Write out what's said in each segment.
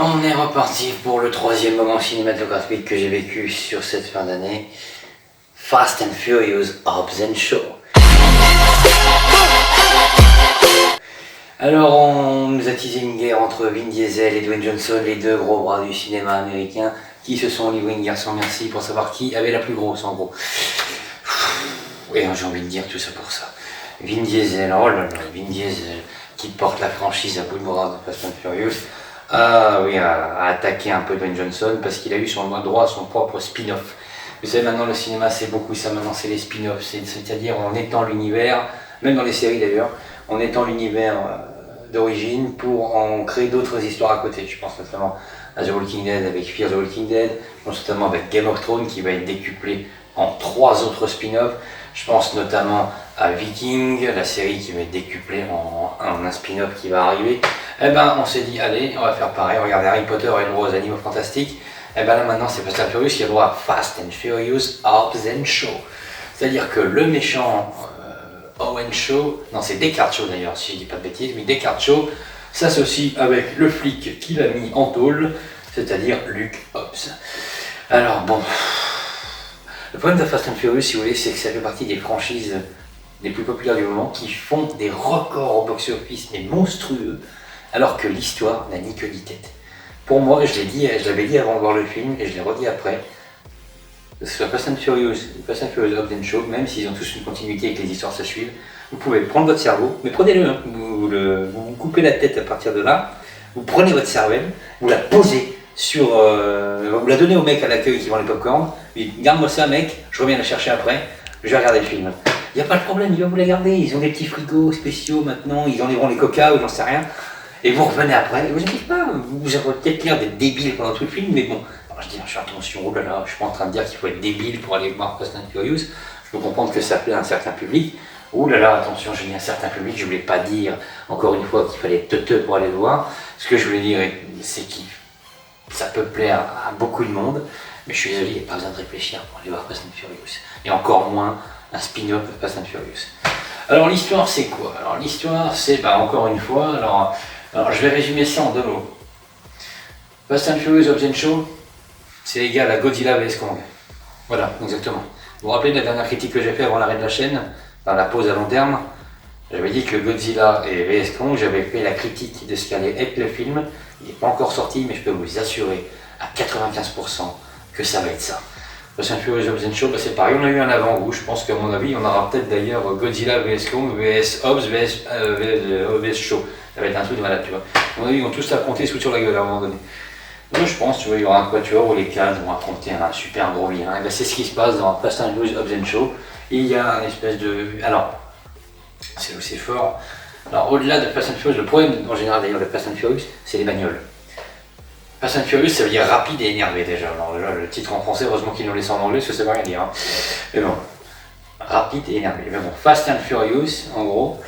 on est reparti pour le troisième moment cinématographique que j'ai vécu sur cette fin d'année. Fast and Furious Hobbs and Shaw. Alors on nous a teasé une guerre entre Vin Diesel et Dwayne Johnson, les deux gros bras du cinéma américain, qui se sont livrés une guerre sans merci pour savoir qui avait la plus grosse en gros. Et j'ai envie de dire tout ça pour ça. Vin Diesel, oh là là, Vin Diesel, qui porte la franchise à bout de bras de Fast and Furious, a attaqué un peu Dwayne Johnson parce qu'il a eu sur le mois droit son propre spin-off. Vous savez, maintenant le cinéma c'est beaucoup ça, maintenant c'est les spin-offs, c'est-à-dire on étend l'univers, même dans les séries d'ailleurs, on étend l'univers d'origine pour en créer d'autres histoires à côté. Je pense notamment à The Walking Dead avec Fear the Walking Dead, je pense notamment avec Game of Thrones qui va être décuplé en 3 autres spin-offs. Je pense notamment à Viking, la série qui va être décuplée en un spin-off qui va arriver. Eh ben on s'est dit allez, on va faire pareil, regardez Harry Potter et le rose animaux fantastiques. Et ben là maintenant c'est Fast and Furious qui a le droit à Fast and Furious Hobbs and Shaw. C'est-à-dire que le méchant Owen Shaw, non c'est Deckard Shaw d'ailleurs si je dis pas de bêtises, mais Deckard Shaw s'associe avec le flic qu'il a mis en tôle, c'est-à-dire Luke Hobbs. Alors bon, le problème de Fast and Furious si vous voulez c'est que ça fait partie des franchises les plus populaires du moment qui font des records au box-office mais monstrueux alors que l'histoire n'a ni queue ni tête. Pour moi, je l'avais dit avant de voir le film et je l'ai redit après, que ce soit Fast and Furious Hobbs and Shaw, même s'ils ont tous une continuité et que les histoires se suivent, vous pouvez prendre votre cerveau, mais prenez-le, hein, vous coupez la tête à partir de là, vous prenez votre cervelle, vous la posez sur, vous la donnez au mec à l'accueil qui vend les popcorn, vous dites garde-moi ça mec, je reviens la chercher après, je vais regarder le film. Il n'y a pas de problème, il va vous la garder, ils ont des petits frigos spéciaux maintenant, ils enlèveront les coca ou j'en sais rien. Et vous revenez après, et vous inquiétez pas, vous avez peut-être l'air d'être débile pendant tout le film, mais bon, alors je dis, je fais attention, oh là là, je suis pas en train de dire qu'il faut être débile pour aller voir Fast and Furious, je peux comprendre que ça plaît à un certain public, oh là là, attention, j'ai dit un certain public, je voulais pas dire, encore une fois, qu'il fallait être teuteux pour aller le voir, ce que je voulais dire, c'est que ça peut plaire à beaucoup de monde, mais je suis désolé, il n'y a pas besoin de réfléchir pour aller voir Fast and Furious, et encore moins un spin-off de Fast and Furious. Alors l'histoire c'est quoi? Alors l'histoire c'est, encore une fois, alors je vais résumer ça en 2 mots. Fast and Furious Hobbs and Shaw, c'est égal à Godzilla vs Kong. Voilà, exactement. Vous vous rappelez de la dernière critique que j'ai fait avant l'arrêt de la chaîne, dans la pause à long terme, j'avais dit que Godzilla et vs Kong, j'avais fait la critique de ce qu'allait être le film. Il n'est pas encore sorti, mais je peux vous assurer à 95% que ça va être ça. Fast and Furious Hobbs and Shaw, c'est pareil, on a eu un avant-goût, je pense qu'à mon avis, on aura peut-être d'ailleurs Godzilla vs Kong, vs Hobbs, vs Shaw. Ça va être un truc de malade, tu vois. À mon avis, ils vont tous affronter sous sur la gueule à un moment donné. Moi, je pense, tu vois, il y aura un quatuor où les 15 vont affronter un super gros vilain. Et c'est ce qui se passe dans Fast and Furious Hobbs and Shaw. Il y a une espèce de... Alors, c'est où c'est fort. Alors, au-delà de Fast and Furious, le problème en général d'ailleurs de Fast and Furious, c'est les bagnoles. Fast and Furious, ça veut dire rapide et énervé déjà. Alors là, le titre en français, heureusement qu'ils nous laissent en anglais, parce que ça veut rien dire. Hein. Mais bon, rapide et énervé. Mais bon, Fast and Furious, en gros,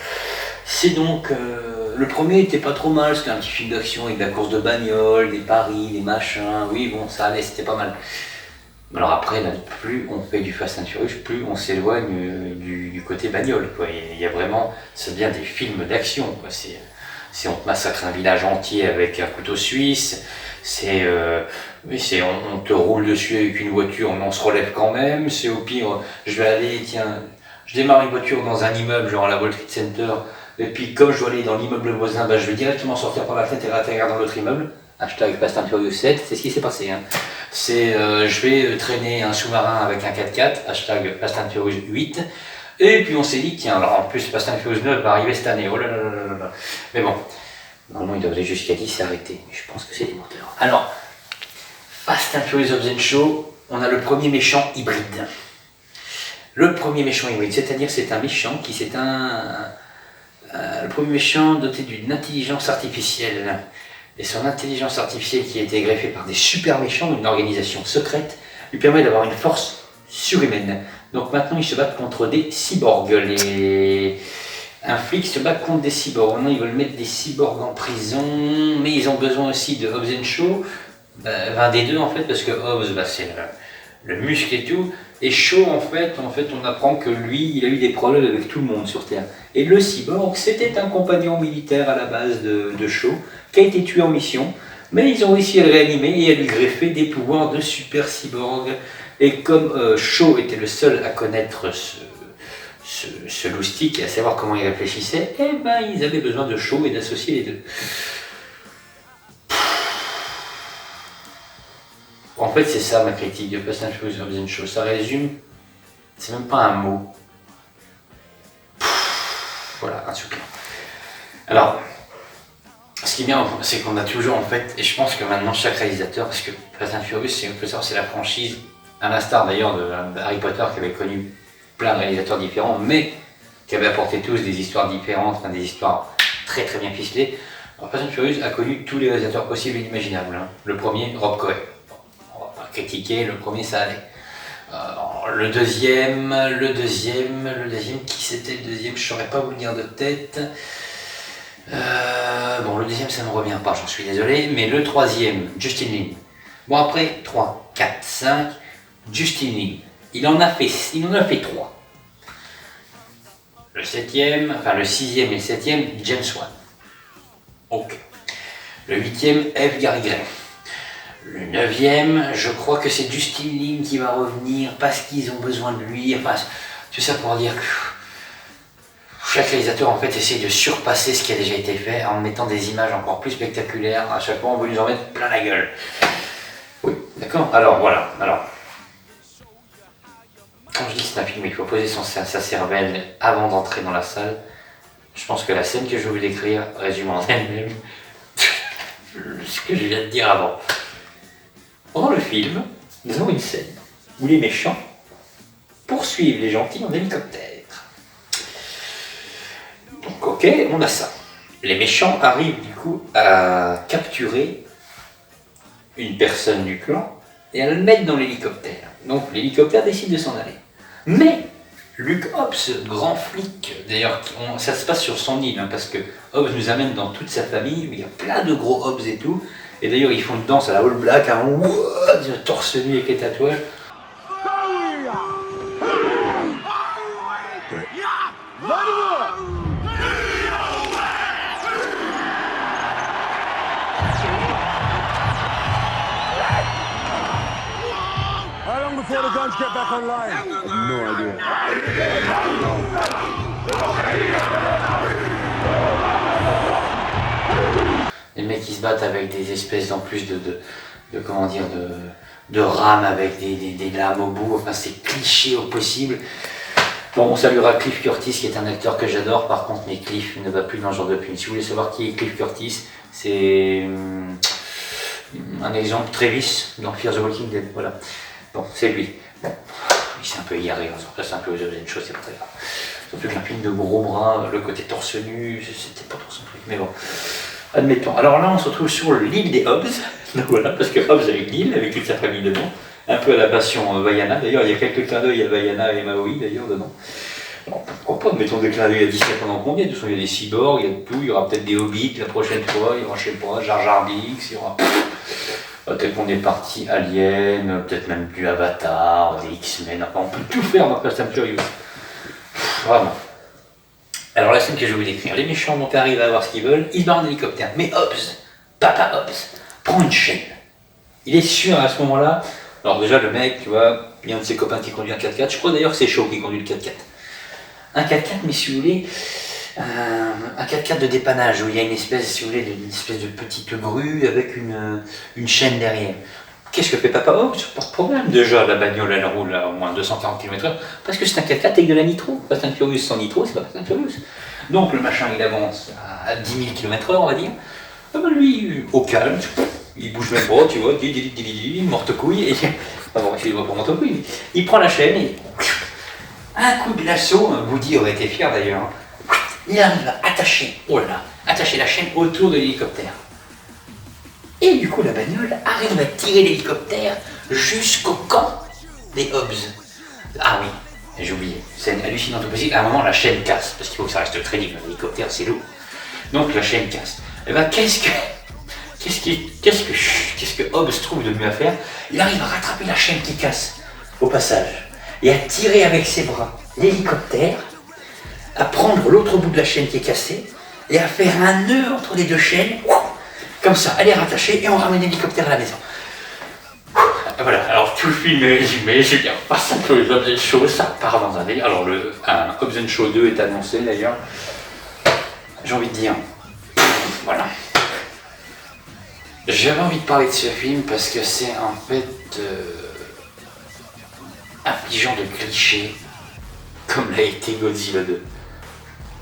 c'est donc... le premier était pas trop mal, c'était un petit film d'action avec de la course de bagnole, des paris, des machins, oui bon, ça allait, c'était pas mal. Alors après, là, plus on fait du Fast and Furious, plus on s'éloigne du côté bagnole, quoi. Il y a vraiment, ça devient des films d'action, quoi. C'est on te massacre un village entier avec un couteau suisse, on te roule dessus avec une voiture, mais on se relève quand même, c'est au pire, je vais aller, tiens, je démarre une voiture dans un immeuble, genre la World Trade Center, et puis comme je dois aller dans l'immeuble voisin, je vais directement sortir par la fenêtre et atterrir dans l'autre immeuble, hashtag Fast and Furious 7, c'est ce qui s'est passé. Hein. Je vais traîner un sous-marin avec un 4x4, hashtag Fast and Furious 8, et puis on s'est dit, tiens, alors en plus Fast and Furious 9 va arriver cette année, oh là là là là là. Mais bon, normalement il doit aller jusqu'à 10 et arrêter, mais je pense que c'est des menteurs. Alors, Fast and Furious Hobbs and Shaw, on a le premier méchant hybride. Le premier méchant hybride, c'est-à-dire c'est un méchant qui le premier méchant doté d'une intelligence artificielle. Et son intelligence artificielle qui a été greffée par des super méchants, une organisation secrète, lui permet d'avoir une force surhumaine. Donc maintenant ils se battent contre des cyborgs. Un flic se bat contre des cyborgs. Maintenant ils veulent mettre des cyborgs en prison, mais ils ont besoin aussi de Hobbs and Shaw, des deux en fait, parce que Hobbs c'est le muscle et tout, et Shaw en fait on apprend que lui il a eu des problèmes avec tout le monde sur Terre. Et le cyborg c'était un compagnon militaire à la base de Shaw, qui a été tué en mission, Mais ils ont réussi à le réanimer et à lui greffer des pouvoirs de super cyborg. Et comme Shaw était le seul à connaître ce loustic et à savoir comment il réfléchissait, eh ben ils avaient besoin de Shaw et d'associer les deux. En fait, c'est ça ma critique de Fast and Furious Hobbs & Shaw. Ça résume, c'est même pas un mot. Voilà, un truc. Alors, ce qui est bien, c'est qu'on a toujours en fait, et je pense que maintenant chaque réalisateur, parce que Fast and Furious, c'est la franchise, à l'instar d'ailleurs de Harry Potter qui avait connu plein de réalisateurs différents, mais qui avait apporté tous des histoires différentes, enfin, des histoires très très bien ficelées. Alors, Fast and Furious a connu tous les réalisateurs possibles et imaginables. Hein. Le premier, Rob Cohen. On va pas critiquer, le premier ça allait. Le deuxième, qui c'était le deuxième, je saurais pas vous le dire de tête. Bon, le deuxième ça me revient pas, j'en suis désolé, mais le troisième, Justin Lin. Bon après, 3, 4, 5, Justin Lin. Il en a fait 3. Le septième, enfin le sixième et le septième, James Wan. Ok. Le huitième, F. Gary Gray. Le 9e, je crois que c'est Justin Lin qui va revenir parce qu'ils ont besoin de lui. Enfin, tout ça pour dire que chaque réalisateur en fait essaie de surpasser ce qui a déjà été fait en mettant des images encore plus spectaculaires. À chaque fois, on veut nous en mettre plein la gueule. Oui, d'accord. Alors voilà. Alors, quand je dis que c'est un film, il faut poser sa cervelle avant d'entrer dans la salle. Je pense que la scène que je vais vous décrire résume en elle-même ce que je viens de dire avant. Pendant le film, nous avons une scène où les méchants poursuivent les gentils en hélicoptère. Donc ok, on a ça. Les méchants arrivent du coup à capturer une personne du clan et à le mettre dans l'hélicoptère. Donc l'hélicoptère décide de s'en aller. Mais Luke Hobbs, grand flic, d'ailleurs ça se passe sur son île, hein, parce que Hobbs nous amène dans toute sa famille, où il y a plein de gros Hobbs et tout. Et d'ailleurs, ils font une danse à la All Black, un torse nu avec les tatouages. How long before the guns get back online? No idea. Les mecs qui se battent avec des espèces en plus comment dire, de rames avec des lames au bout, enfin c'est cliché au possible. Bon, on saluera Cliff Curtis qui est un acteur que j'adore, par contre, mais Cliff ne va plus dans ce genre de film. Si vous voulez savoir qui est Cliff Curtis, c'est un exemple, Travis dans Fear the Walking Dead, voilà. Bon, c'est lui. Bon, il s'est un peu égaré, ça c'est un peu une chose, c'est pas très grave. Surtout qu'un film de gros bras, le côté torse nu, c'était pas trop son truc, mais bon. Admettons. Alors là, on se retrouve sur l'île des Hobbs. Donc voilà, parce que Hobbs avec l'île, avec toute sa famille dedans. Un peu à la passion Vaiana. D'ailleurs, il y a quelques clins d'œil à Vaiana et Maui, d'ailleurs, dedans. Alors, pourquoi pas, mettons des clins d'œil à Disney pendant combien? De toute façon, il y a des cyborgs, il y a de tout. Il y aura peut-être des hobbits la prochaine fois. Il y aura, je sais pas, Jar Jar Binks, il y aura. Peut-être qu'on est parti Alien, peut-être même du Avatar, des X-Men. Enfin, on peut tout faire dans Fast and Furious. Vraiment. Alors la scène que je vais vous décrire, les méchants vont arriver à voir ce qu'ils veulent, ils se barrent en hélicoptère. Mais Hobbs, Papa Hobbs, prend une chaîne. Il est sûr à ce moment-là, alors déjà le mec, tu vois, il y a un de ses copains qui conduit un 4x4, je crois d'ailleurs que c'est Shaw qui conduit le 4x4. Un 4x4, mais si vous voulez, un 4x4 de dépannage, où il y a une espèce, si vous voulez, une espèce de petite grue avec une chaîne derrière. Qu'est-ce que fait Papa Hobbs? Pas de problème, déjà la bagnole elle roule à au moins 240 km/h, parce que c'est un 4x4 avec de la nitro. Fast and Furious sans nitro, c'est pas Fast and Furious. Donc le machin il avance à 10 000 km/h, on va dire. Ah ben lui, au calme, il bouge même pas, tu vois, morte couille, et. Enfin bon, il va pas morte couille, il prend la chaîne et. Un coup de lasso, Woody aurait été fier d'ailleurs, il arrive à attacher, oh là là, attacher la chaîne autour de l'hélicoptère. Et du coup, la bagnole arrive à tirer l'hélicoptère jusqu'au camp des Hobbs. Ah oui, j'ai oublié, c'est hallucinant au possible. À un moment, la chaîne casse, parce qu'il faut que ça reste crédible, l'hélicoptère c'est lourd. Donc la chaîne casse. Et ben qu'est-ce que Hobbs trouve de mieux à faire? Il arrive à rattraper la chaîne qui casse au passage et à tirer avec ses bras l'hélicoptère, à prendre l'autre bout de la chaîne qui est cassée et à faire un nœud entre les deux chaînes comme ça, elle est rattachée et on ramène l'hélicoptère à la maison. Voilà, alors tout le film est résumé, je viens pas ça pour les Hobbs & Shaw, ça part dans un délire. Alors un Hobbs & Shaw 2 est annoncé d'ailleurs. J'ai envie de dire, voilà. J'avais envie de parler de ce film parce que c'est en fait affligeant de clichés, comme l'a été Godzilla 2.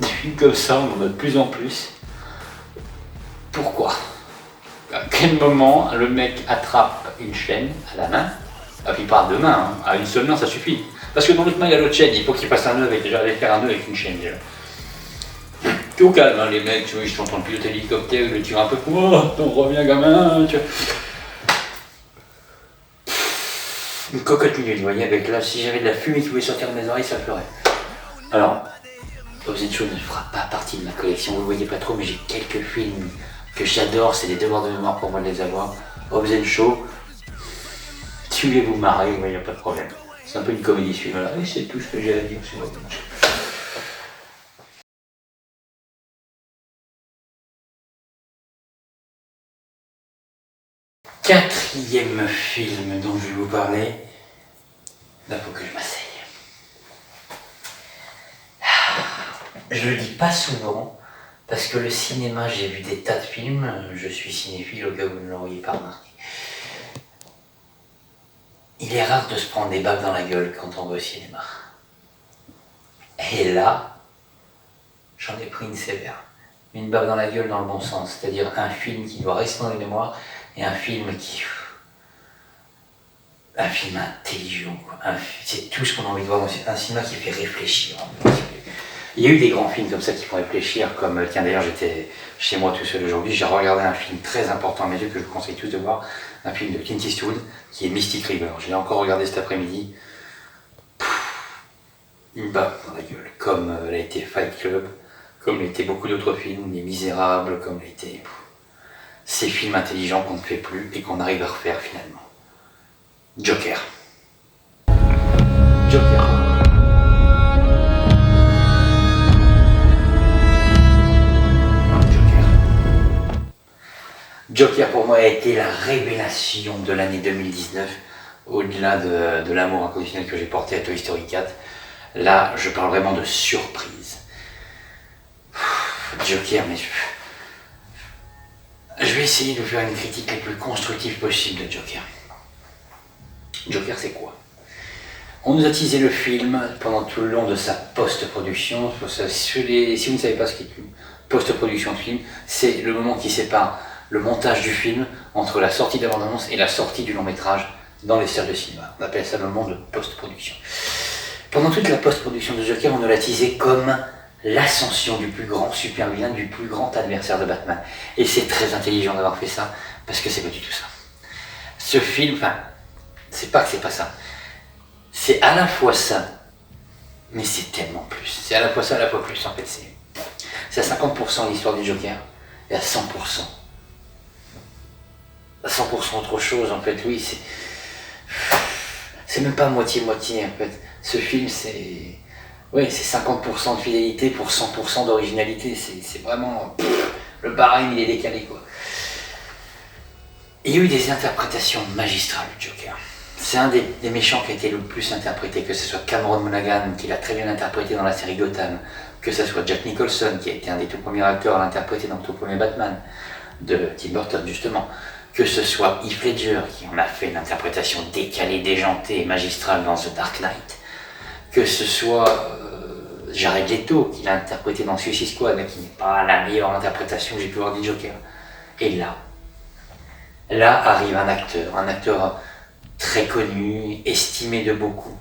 Des films comme ça, on en a de plus en plus. Pourquoi ? À quel moment le mec attrape une chaîne à la main, et puis pas à deux mains, hein. À une seule main ça suffit. Parce que dans l'autre main il y a l'autre chaîne, il faut qu'il fasse un nœud avec, déjà aller faire un nœud avec une chaîne déjà. Tout au calme, hein, les mecs, tu vois, ils sont en train de piloter l'hélicoptère, ils le tirent un peu pour on revient gamin, tu vois. Une cocotte minute, vous voyez, avec là, si j'avais de la fumée qui pouvait sortir de mes oreilles, ça pleurait. Alors, Hobbs & Shaw ne fera pas partie de ma collection, vous le voyez pas trop, mais j'ai quelques films que j'adore, c'est des devoirs de mémoire pour moi de les avoir. Hobbs & Shaw, si vous voulez vous marrer, il n'y a pas de problème. C'est un peu une comédie ce film-là, et c'est tout ce que j'ai à dire sur Hobbs & Shaw. Quatrième film dont je vais vous parler, là faut que je m'asseye. Je le dis pas souvent, parce que le cinéma, j'ai vu des tas de films, je suis cinéphile au cas où vous ne l'auriez pas remarqué. Il est rare de se prendre des baffes dans la gueule quand on va au cinéma. Et là, j'en ai pris une sévère. Une baffe dans la gueule dans le bon sens, c'est-à-dire un film qui doit rester dans les mémoires, et un film qui... Un film intelligent, quoi. C'est tout ce qu'on a envie de voir, c'est un cinéma qui fait réfléchir. Il y a eu des grands films comme ça qui font réfléchir, comme, tiens d'ailleurs j'étais chez moi tout seul aujourd'hui, j'ai regardé un film très important à mes yeux que je vous conseille tous de voir, un film de Clint Eastwood, qui est Mystic River. Je l'ai encore regardé cet après-midi. Une baffe dans la gueule, comme l'a été Fight Club, comme l'a été beaucoup d'autres films, Les Misérables, comme l'a été... Ces films intelligents qu'on ne fait plus et qu'on arrive à refaire finalement. Joker. Joker. Joker pour moi a été la révélation de l'année 2019, au-delà de l'amour inconditionnel que j'ai porté à Toy Story 4. Là, je parle vraiment de surprise. Joker, mais je vais essayer de faire une critique la plus constructive possible de Joker. Joker, c'est quoi ? On nous a teasé le film pendant tout le long de sa post-production. Si vous ne savez pas ce qu'est une post-production de film, c'est le moment qui sépare le montage du film entre la sortie de la bande-annonce et la sortie du long-métrage dans les salles de cinéma. On appelle ça le moment de post-production. Pendant toute la post-production de Joker, on nous l'a teasé comme l'ascension du plus grand super-vilain, du plus grand adversaire de Batman. Et c'est très intelligent d'avoir fait ça, parce que c'est pas du tout ça. Ce film, enfin, c'est pas que c'est pas ça. C'est à la fois ça, mais c'est tellement plus. C'est à la fois ça, à la fois plus, en fait. C'est à 50% l'histoire du Joker, et à 100%. À 100% autre chose, en fait, oui, c'est même pas moitié-moitié, en fait. Ce film, c'est 50% de fidélité pour 100% d'originalité. C'est vraiment... le barème, il est décalé, quoi. Il y a eu des interprétations magistrales du Joker. C'est un des méchants qui a été le plus interprété, que ce soit Cameron Monaghan, qui l'a très bien interprété dans la série Gotham, que ce soit Jack Nicholson, qui a été un des tout premiers acteurs à l'interpréter dans le tout premier Batman, de Tim Burton, justement, que ce soit Heath Ledger, qui en a fait une interprétation décalée, déjantée et magistrale dans The Dark Knight, que ce soit Jared Leto, qui l'a interprété dans Suicide Squad, mais qui n'est pas la meilleure interprétation que j'ai pu voir du Joker. Et là arrive un acteur très connu, estimé de beaucoup,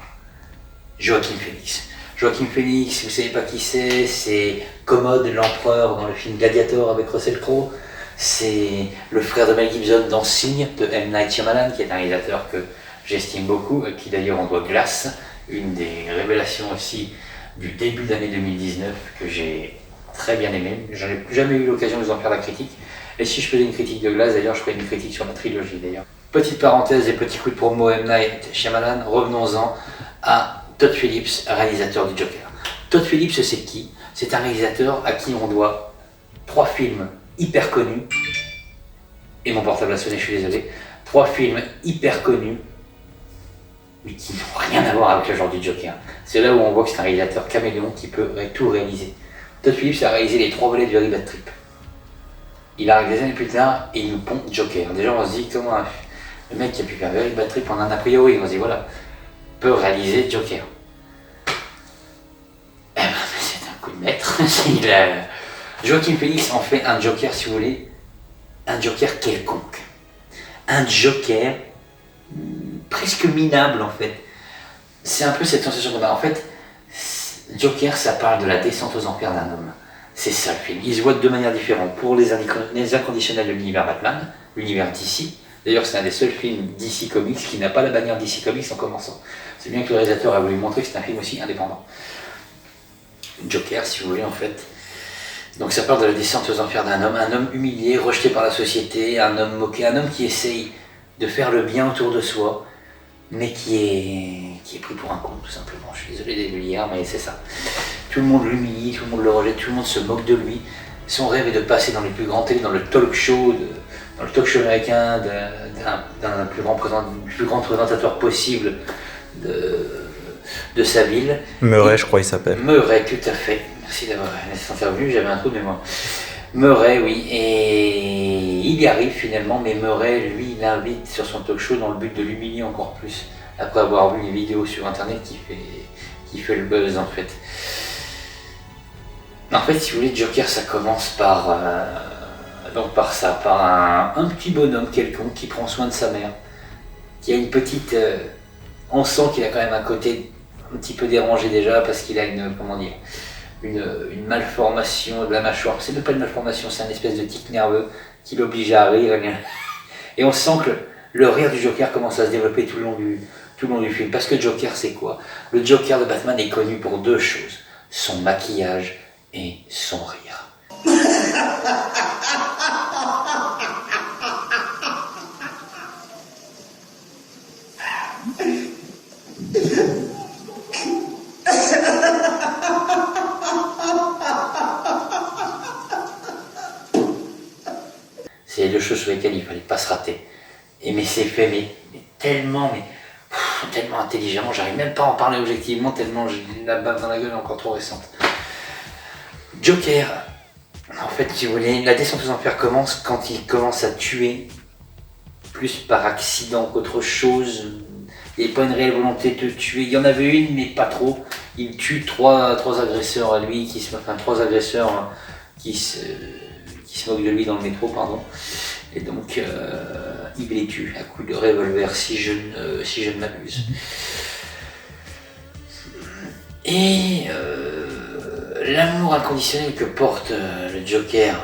Joaquin Phoenix. Joaquin Phoenix, si vous ne savez pas qui c'est Commode, l'empereur dans le film Gladiator avec Russell Crowe. C'est le frère de Mel Gibson dans Signe de M. Night Shyamalan, qui est un réalisateur que j'estime beaucoup, qui d'ailleurs on doit Glass, une des révélations aussi du début d'année 2019 que j'ai très bien aimé. Je n'ai jamais eu l'occasion de vous en faire la critique. Et si je faisais une critique de Glass, d'ailleurs, je ferais une critique sur la trilogie d'ailleurs. Petite parenthèse et petit coup de promo M. Night Shyamalan, revenons-en à Todd Phillips, réalisateur du Joker. Todd Phillips, c'est qui ? C'est un réalisateur à qui on doit 3 films hyper connus Et mon portable a sonné, je suis désolé. 3 films hyper connus, mais qui n'ont rien à voir avec le genre du Joker. C'est là où on voit que c'est un réalisateur caméléon qui peut tout réaliser. Todd Phillips a réalisé les 3 volets du Very Bad Trip. Il arrive des années plus tard et il nous pond Joker. Déjà on se dit comment le mec qui a pu faire Very Bad Trip, on en a priori, on se dit voilà, peut réaliser Joker. Eh ben c'est un coup de maître. Joaquin Phoenix en fait un Joker, si vous voulez, un Joker quelconque. Un Joker presque minable en fait. C'est un peu cette sensation qu'on a. En fait, Joker, ça parle de la descente aux enfers d'un homme. C'est ça le film. Il se voit de 2 manières différentes. Pour les inconditionnels de l'univers Batman, l'univers DC. D'ailleurs, c'est un des seuls films DC Comics qui n'a pas la bannière DC Comics en commençant. C'est bien que le réalisateur a voulu montrer que c'est un film aussi indépendant. Joker, si vous voulez, en fait. Donc ça parle de la descente aux enfers d'un homme, un homme humilié, rejeté par la société, un homme moqué, un homme qui essaye de faire le bien autour de soi, mais qui est pris pour un con, tout simplement. Je suis désolé de dire, mais c'est ça. Tout le monde l'humilie, tout le monde le rejette, tout le monde se moque de lui. Son rêve est de passer dans les plus grands télés, dans le talk show américain d'un plus grand présentateur possible de sa ville. Murray, je crois il s'appelle. Murray, tout à fait. Merci d'avoir intervenu, j'avais un trou de mémoire. Murray, oui, et il y arrive finalement, mais Murray, lui, l'invite sur son talk show dans le but de l'humilier encore plus, après avoir vu une vidéo sur internet qui fait le buzz en fait. En fait, si vous voulez, Joker, ça commence par un petit bonhomme quelconque qui prend soin de sa mère, qui a une petite... on sent qu'il a quand même un côté un petit peu dérangé déjà, parce qu'il a une malformation de la mâchoire. C'est même pas une malformation, c'est un espèce de tic nerveux qui l'oblige à rire. Et on sent que le rire du Joker commence à se développer tout le long du film. Parce que Joker, c'est quoi? Le Joker de Batman est connu pour 2 choses. Son maquillage et son rire. C'est les 2 choses sur lesquelles il fallait pas se rater. Mais c'est fait, mais tellement intelligemment, j'arrive même pas à en parler objectivement, tellement j'ai la bave dans la gueule encore trop récente. Joker, en fait, si vous voulez, la descente aux enfers commence quand il commence à tuer, plus par accident qu'autre chose. Il n'y avait pas une réelle volonté de tuer, il y en avait une, mais pas trop. Il tue 3 agresseurs à lui, 3 agresseurs qui se moquent de lui dans le métro, pardon. Et donc, il les tue à coups de revolver, si je ne m'abuse. Et l'amour inconditionnel que porte le Joker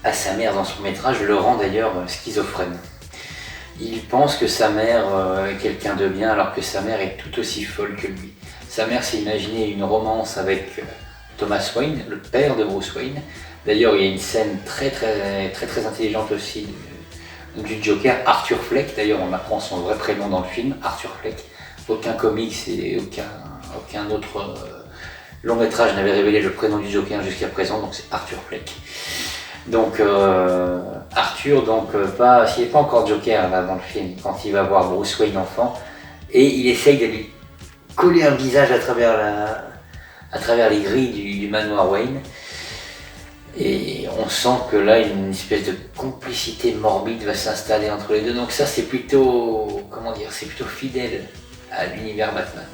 à sa mère dans son métrage le rend d'ailleurs schizophrène. Il pense que sa mère est quelqu'un de bien alors que sa mère est tout aussi folle que lui. Sa mère s'est imaginé une romance avec Thomas Wayne, le père de Bruce Wayne. D'ailleurs, il y a une scène très intelligente aussi du Joker, Arthur Fleck. D'ailleurs, on apprend son vrai prénom dans le film, Arthur Fleck. Aucun comics et aucun autre long métrage n'avait révélé le prénom du Joker jusqu'à présent, donc c'est Arthur Fleck. Donc Arthur, s'il n'est pas encore Joker là, dans le film, quand il va voir Bruce Wayne enfant, et il essaye de lui coller un visage à travers les grilles du manoir Wayne. Et on sent que là, une espèce de complicité morbide va s'installer entre les deux. Donc ça, c'est plutôt, c'est plutôt fidèle à l'univers Batman.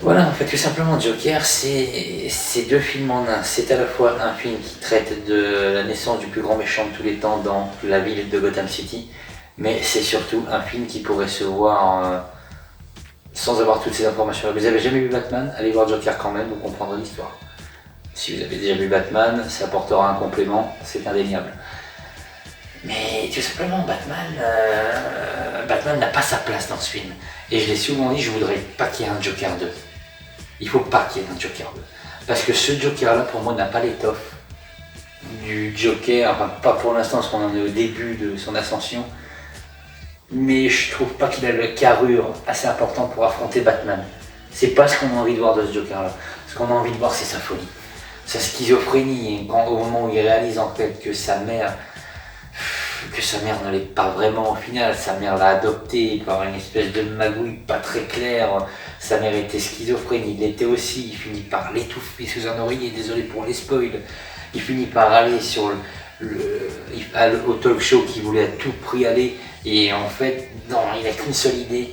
Voilà, en fait, tout simplement, Joker, c'est 2 films en un. C'est à la fois un film qui traite de la naissance du plus grand méchant de tous les temps dans la ville de Gotham City, mais c'est surtout un film qui pourrait se voir sans avoir toutes ces informations. Vous n'avez jamais vu Batman? Allez voir Joker quand même, vous comprendrez l'histoire. Si vous avez déjà vu Batman, ça apportera un complément, c'est indéniable. Mais tout simplement, Batman n'a pas sa place dans ce film. Et je l'ai souvent dit, je voudrais pas qu'il y ait un Joker 2. Il faut pas qu'il y ait un Joker 2. Parce que ce Joker-là, pour moi, n'a pas l'étoffe du Joker, enfin pas pour l'instant, parce qu'on en est au début de son ascension. Mais je trouve pas qu'il a la carrure assez importante pour affronter Batman. C'est pas ce qu'on a envie de voir de ce Joker-là. Ce qu'on a envie de voir, c'est sa folie. sa schizophrénie, et au moment où il réalise en fait que sa mère ne l'est pas vraiment au final, sa mère l'a adopté par une espèce de magouille pas très claire, sa mère était schizophrène, il l'était aussi, il finit par l'étouffer sous un oreiller, désolé pour les spoils, il finit par aller au talk show qu'il voulait à tout prix aller, et en fait, non, il n'a qu'une seule idée,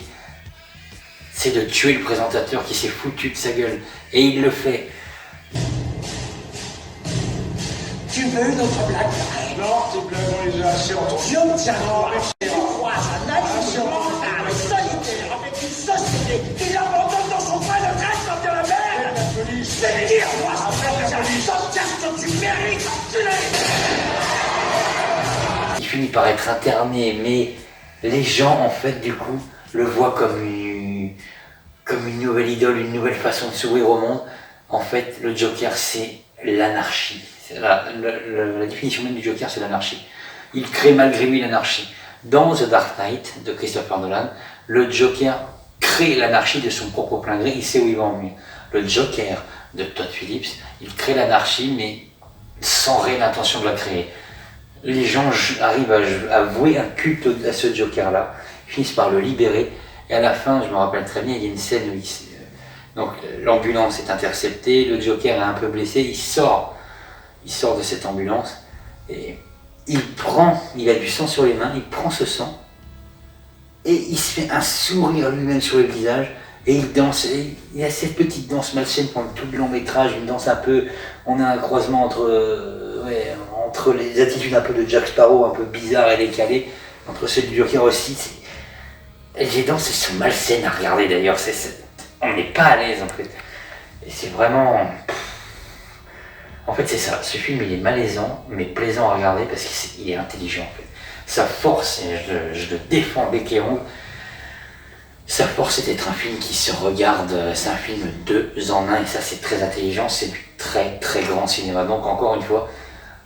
c'est de tuer le présentateur qui s'est foutu de sa gueule, et il le fait. Tu veux une autre blague? Non, tes blagues, on les a assez entendues. Dieu me tiendra. Tu crois un alignement mental solitaire avec une société qui l'abandonne dans son coin de traite comme de la merde? La police. C'est dire, moi, ce que tu mérites, Il finit par être interné, mais les gens, en fait, du coup, le voient comme une nouvelle idole, une nouvelle façon de s'ouvrir au monde. En fait, le Joker, c'est l'anarchie. La définition même du Joker, c'est l'anarchie. Il crée malgré lui l'anarchie. Dans The Dark Knight de Christopher Nolan, le Joker crée l'anarchie de son propre plein gré, il sait où il va en venir. Le Joker de Todd Phillips, il crée l'anarchie, mais sans réelle intention de la créer. Les gens arrivent à vouer un culte à ce Joker-là, finissent par le libérer, et à la fin, je me rappelle très bien, il y a une scène où donc l'ambulance est interceptée, le Joker est un peu blessé, il sort de cette ambulance et il a du sang sur les mains, il prend ce sang et il se fait un sourire lui-même sur le visage et il danse. Et il y a cette petite danse malsaine pendant tout le long métrage, une danse un peu, on a un croisement entre les attitudes un peu de Jack Sparrow, un peu bizarre et décalées, entre celles du Joker aussi. Les danses elles sont malsaines à regarder d'ailleurs, on n'est pas à l'aise en fait. Et c'est vraiment... En fait c'est ça, ce film il est malaisant mais plaisant à regarder parce qu'il est intelligent en fait. Sa force, et je le défends bec et ongles, sa force c'est d'être un film qui se regarde, c'est un film 2 en 1 et ça c'est très intelligent, c'est du très très grand cinéma. Donc encore une fois,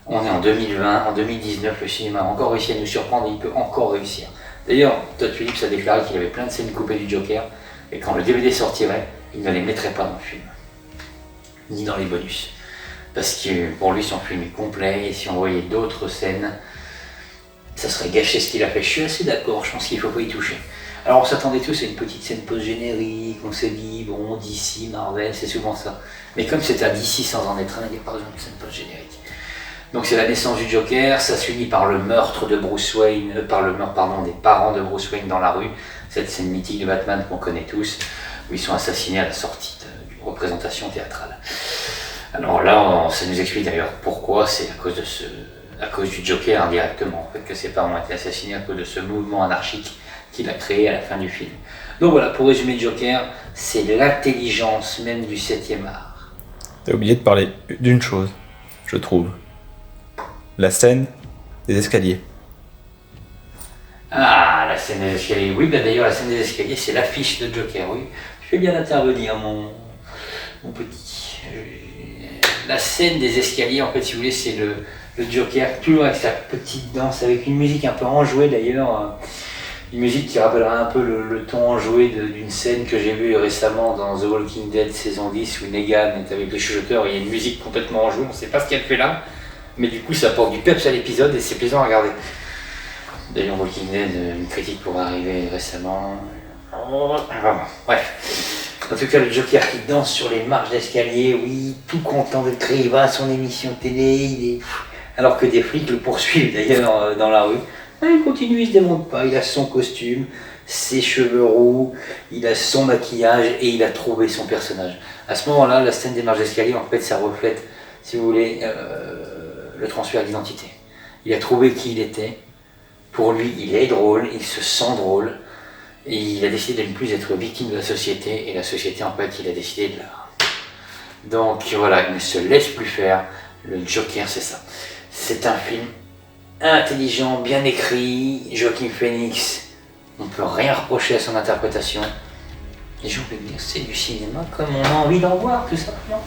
on est en 2020, en 2019, le cinéma a encore réussi à nous surprendre et il peut encore réussir. D'ailleurs, Todd Phillips a déclaré qu'il avait plein de scènes coupées du Joker et quand le DVD sortirait, il ne les mettrait pas dans le film, ni dans les bonus. Parce que pour lui son film est complet et si on voyait d'autres scènes, ça serait gâcher ce qu'il a fait. Je suis assez d'accord, je pense qu'il ne faut pas y toucher. Alors on s'attendait tous à une petite scène post-générique, on s'est dit bon DC, Marvel, c'est souvent ça. Mais comme c'est à DC sans en être un, il n'y a pas besoin de scène post-générique. Donc c'est la naissance du Joker, ça se finit par le meurtre de Bruce Wayne, par le meurtre des parents de Bruce Wayne dans la rue, cette scène mythique de Batman qu'on connaît tous, où ils sont assassinés à la sortie d'une représentation théâtrale. Alors là, ça nous explique d'ailleurs pourquoi, c'est à cause du Joker indirectement, en fait, que ses parents ont été assassinés à cause de ce mouvement anarchique qu'il a créé à la fin du film. Donc voilà, pour résumer Joker, c'est l'intelligence même du 7e art. T'as oublié de parler d'une chose, je trouve. La scène des escaliers. Ah, la scène des escaliers, oui, bah d'ailleurs la scène des escaliers, c'est l'affiche de Joker, oui. Je fais bien intervenir, mon petit. La scène des escaliers, en fait, si vous voulez, c'est le Joker, toujours avec sa petite danse, avec une musique un peu enjouée d'ailleurs. Une musique qui rappellera un peu le ton enjoué d'une scène que j'ai vue récemment dans The Walking Dead saison 10 où Negan est avec les chuchoteurs et il y a une musique complètement enjouée, on ne sait pas ce qu'elle fait là, mais du coup ça apporte du peps à l'épisode et c'est plaisant à regarder. D'ailleurs Walking Dead, une critique pourrait arriver récemment. Bref. En tout cas, le Joker qui danse sur les marches d'escalier, oui, tout content d'être créé, il va à son émission télé, alors que des flics le poursuivent d'ailleurs dans la rue. Il continue, il se démonte pas, il a son costume, ses cheveux roux, il a son maquillage et il a trouvé son personnage. À ce moment-là, la scène des marches d'escalier, en fait, ça reflète, si vous voulez, le transfert d'identité. Il a trouvé qui il était, pour lui, il est drôle, il se sent drôle, et il a décidé de ne plus être victime de la société, et la société, en fait, il a décidé de l'art. Donc voilà, il ne se laisse plus faire, le Joker, c'est ça. C'est un film intelligent, bien écrit, Joaquin Phoenix, on ne peut rien reprocher à son interprétation. Et j'ai envie de dire, c'est du cinéma comme on a envie d'en voir, tout simplement.